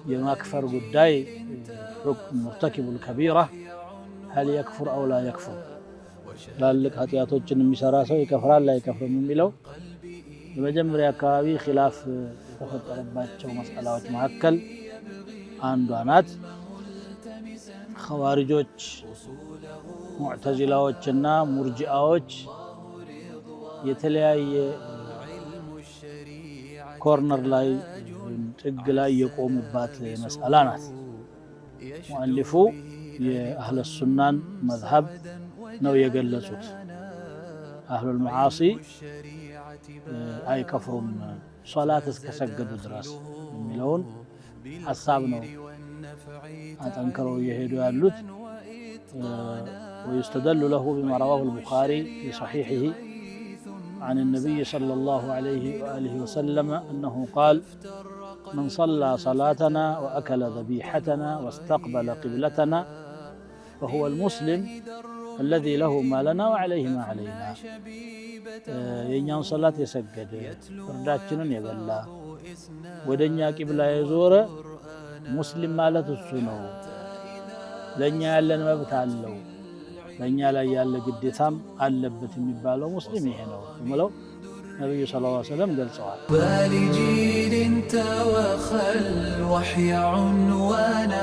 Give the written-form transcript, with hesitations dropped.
የማክፈር ጉዳይ مرتكب الكبيرة هل يكفر أو لا يكفر ላልቅ ኃጢያቶችን የሚሰራ ሰው ይከፍራል ላይ ይከፍር የሚለው በመጀመሪያ አካባቢ ኺላፍ ተፈጠረባቸው መስአላዎች መካከል አንዷ ናት። ኸዋሪጆች ሙዕተዚላዎችና ሙርጂአዎች የተለያየ ኮርነር ላይ ጥግ ላይ የቆሙባት መስአላ ናት። ሙአሊፉ የአህለ ሱናን መዝሀብ ነው የገለጹት። አህሉል መዓሲ አይከፍሩም ሶላት እስከሰገዱ ድረስ የሚለውን ሐሳብ ነው አጠንክረው የሄዱ ያሉት። ويستدل له بما رواه البخاري في صحيحه عن النبي صلى الله عليه وآله وسلم أنه قال من صلى صلاتنا وأكل ذبيحتنا واستقبل قبلتنا فهو المسلم الذي له ما لنا وعليه ما علينا የኛውን ሶላት የሰገደ ፍርዳችንን የበላ ወደኛ ቂብላ የዞረ ሙስሊም ማለት እሱ ነው። ለኛ ያለን መብት አለው፣ ለኛ ላይ ያለ ግዴታም አለበት የሚባለው ሙስሊም ይሄ ነው ብለው ነብዩ ሰለላሁ ዐለይሂ ወሰለም ገልጸዋል። ባሊጂን ተወኸል ወህያ ዑንዋና